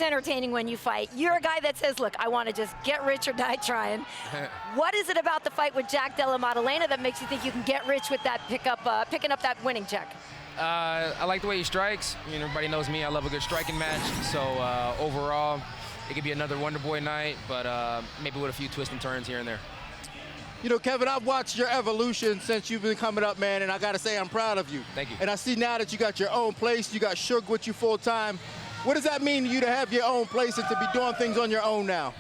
entertaining when you fight. You're a guy that says, look, I want to just get rich or die trying. What is it about the fight with Jack Della Maddalena that makes you think you can get rich with that picking up that winning check? I like the way he strikes. I mean, everybody knows me. I love a good striking match. So overall, it could be another Wonder Boy night, but maybe with a few twists and turns here and there. You know, Kevin, I've watched your evolution since you've been coming up, man, and I got to say I'm proud of you. Thank you. And I see now that you got your own place, you got Suge with you full time. What does that mean to you to have your own place and to be doing things on your own now?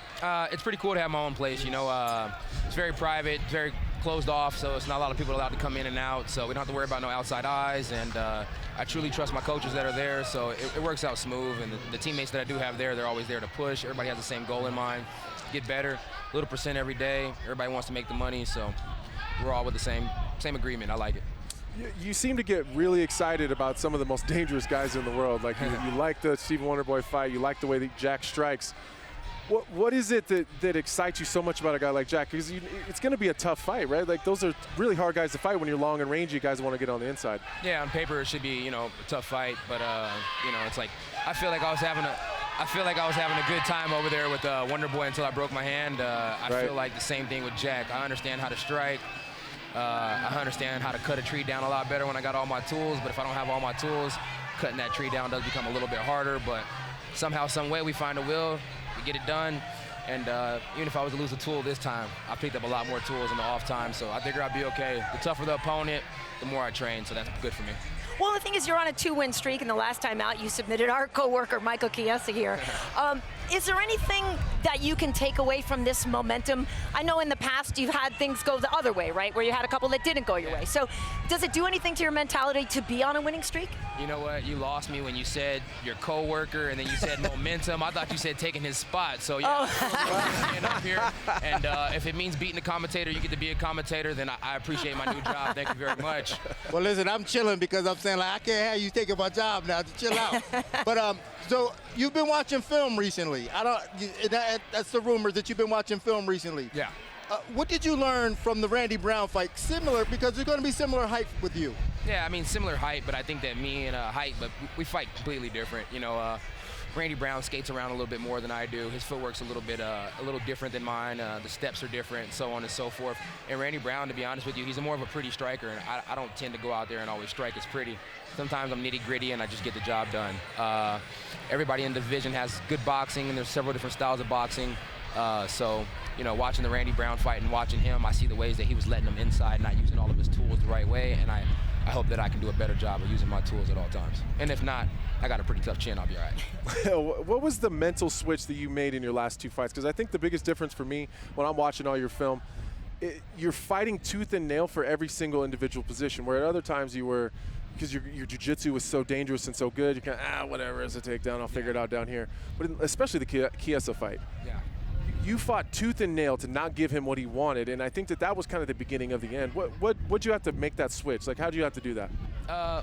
It's pretty cool to have my own place. You know, it's very private, very closed off, so it's not a lot of people allowed to come in and out, so we don't have to worry about no outside eyes, and I truly trust my coaches that are there, so it works out smooth, and the teammates that I do have there, they're always there to push. Everybody has the same goal in mind, get better, a little percent every day. Everybody wants to make the money, so we're all with the same agreement. I like it. You seem to get really excited about some of the most dangerous guys in the world. Like you like the Stephen Wonderboy fight, you like the way that Jack strikes. What is it that excites you so much about a guy like Jack? Because it's going to be a tough fight, right? Like those are really hard guys to fight when you're long and rangy. Guys want to get on the inside. Yeah, on paper it should be, you know, a tough fight, but you know, it's like I feel like I was having a good time over there with Wonderboy until I broke my hand. I feel like the same thing with Jack. I understand how to strike. I understand how to cut a tree down a lot better when I got all my tools. But if I don't have all my tools, cutting that tree down does become a little bit harder. But somehow, some way, we find a will. We get it done, and even if I was to lose a tool this time, I picked up a lot more tools in the off time, so I figure I'd be okay. The tougher the opponent, the more I train, so that's good for me. Well, the thing is, you're on a 2-win streak, and the last time out, you submitted our coworker Michael Chiesa here. Is there anything that you can take away from this momentum? I know in the past you've had things go the other way, right, where you had a couple that didn't go your way. So does it do anything to your mentality to be on a winning streak? You know what? You lost me when you said your coworker, and then you said momentum. I thought you said taking his spot. So yeah, up here. And if it means beating the commentator, you get to be a commentator, then I appreciate my new job. Thank you very much. Well, listen, I'm chilling because I'm saying, like, I can't have you taking my job now, to chill out. But so you've been watching film recently. That's the rumors that you've been watching film recently. Yeah. What did you learn from the Randy Brown fight? Similar, because there's going to be similar height with you. Yeah, I mean, similar height, but I think that me and height, but we fight completely different. You know, Randy Brown skates around a little bit more than I do. His footwork's a little different than mine. The steps are different, so on and so forth. And Randy Brown, to be honest with you, he's more of a pretty striker, and I don't tend to go out there and always strike as pretty. Sometimes I'm nitty-gritty, and I just get the job done. Everybody in the division has good boxing, and there's several different styles of boxing. So, you know, watching the Randy Brown fight and watching him, I see the ways that he was letting them inside, not using all of his tools the right way, and I hope that I can do a better job of using my tools at all times. And if not, I got a pretty tough chin, I'll be all right. What was the mental switch that you made in your last two fights? Because I think the biggest difference for me when I'm watching all your film, you're fighting tooth and nail for every single individual position, where at other times you were, because your jiu-jitsu was so dangerous and so good, you kind of, whatever, it's a takedown, I'll figure it out down here. But especially the Chiesa fight. Yeah. You fought tooth and nail to not give him what he wanted, and I think that was kind of the beginning of the end. What'd you have to make that switch? Like, how'd you have to do that?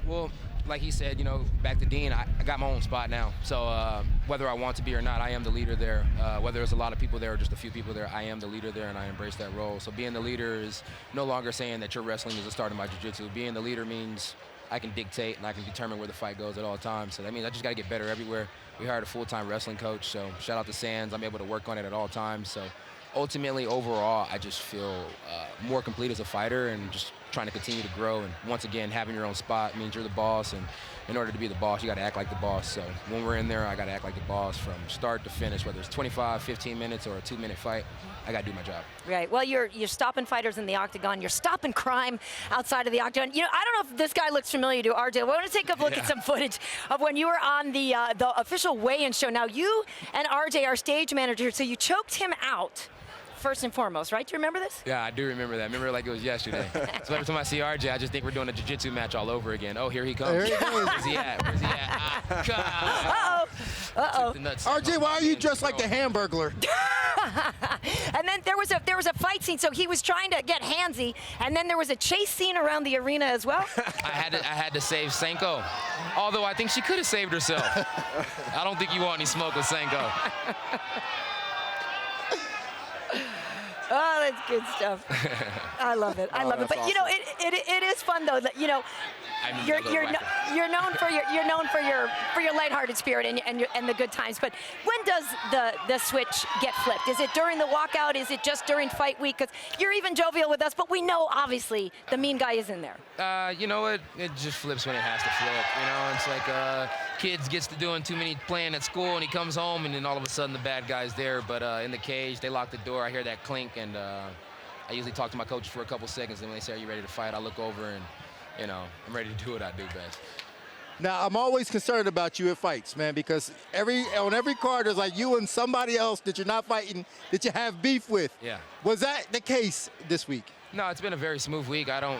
Well, like he said, you know, back to Dean, I got my own spot now. So whether I want to be or not, I am the leader there. Whether there's a lot of people there or just a few people there, I am the leader there, and I embrace that role. So being the leader is no longer saying that your wrestling is the start of my jiu-jitsu. Being the leader means I can dictate and I can determine where the fight goes at all times. So that means I just got to get better everywhere. We hired a full-time wrestling coach, so shout out to Sands. I'm able to work on it at all times. So ultimately, overall, I just feel more complete as a fighter and just trying to continue to grow. And once again, having your own spot means you're the boss. And in order to be the boss, you got to act like the boss. So when we're in there, I got to act like the boss from start to finish, whether it's 25, 15 minutes or a 2-minute fight. I got to do my job. Right. Well, you're stopping fighters in the octagon. You're stopping crime outside of the octagon. You know, I don't know if this guy looks familiar to RJ. I want to take a look at some footage of when you were on the official weigh-in show. Now, you and RJ are stage managers, so you choked him out. First and foremost, right? Do you remember this? Yeah, I do remember that. I remember it like it was yesterday. So every time I see RJ, I just think we're doing a jiu-jitsu match all over again. Oh, here he comes. There he goes. Where's he at? Where's he at? Uh-oh. RJ, why are you dressed like the Hamburglar? And then there was a fight scene, so he was trying to get handsy, and then there was a chase scene around the arena as well. I had to save Senko, although I think she could have saved herself. I don't think you want any smoke with Senko. Oh, that's good stuff. I love it. I love it. But, awesome. You know, it is fun, though, that, you know, You're known for your lighthearted spirit and the good times. But when does the switch get flipped? Is it during the walkout? Is it just during fight week? Because you're even jovial with us, but we know obviously the mean guy is in there. You know what? It just flips when it has to flip. You know, it's like kids gets to doing too many playing at school, and he comes home, and then all of a sudden the bad guy's there. But in the cage, they lock the door. I hear that clink, and I usually talk to my coach for a couple seconds, and when they say, "Are you ready to fight?" I look over and, you know, I'm ready to do what I do best. Now, I'm always concerned about you at fights, man, because on every card there's like you and somebody else that you're not fighting, that you have beef with. Yeah. Was that the case this week? No, it's been a very smooth week. I don't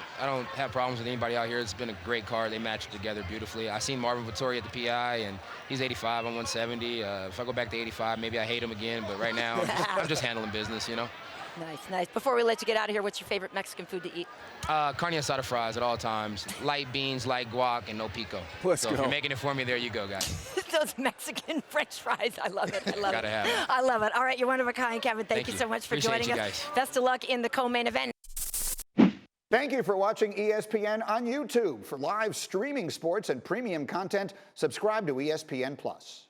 have problems with anybody out here. It's been a great card. They matched together beautifully. I seen Marvin Vettori at the PI, and he's 85. I'm 170. If I go back to 85, maybe I hate him again. But right now, I'm just handling business, you know. Nice. Before we let you get out of here, what's your favorite Mexican food to eat? Carne asada fries at all times. Light beans, light guac, and no pico. Let's so go. If you're making it for me, there you go, guys. Those Mexican French fries. I love it. Gotta have it. I love it. All right, you're one of a kind, Kevin. Thank you so much for Appreciate joining you us. guys. Best of luck in the co-main event. Thank you for watching ESPN on YouTube. For live streaming sports and premium content, subscribe to ESPN+.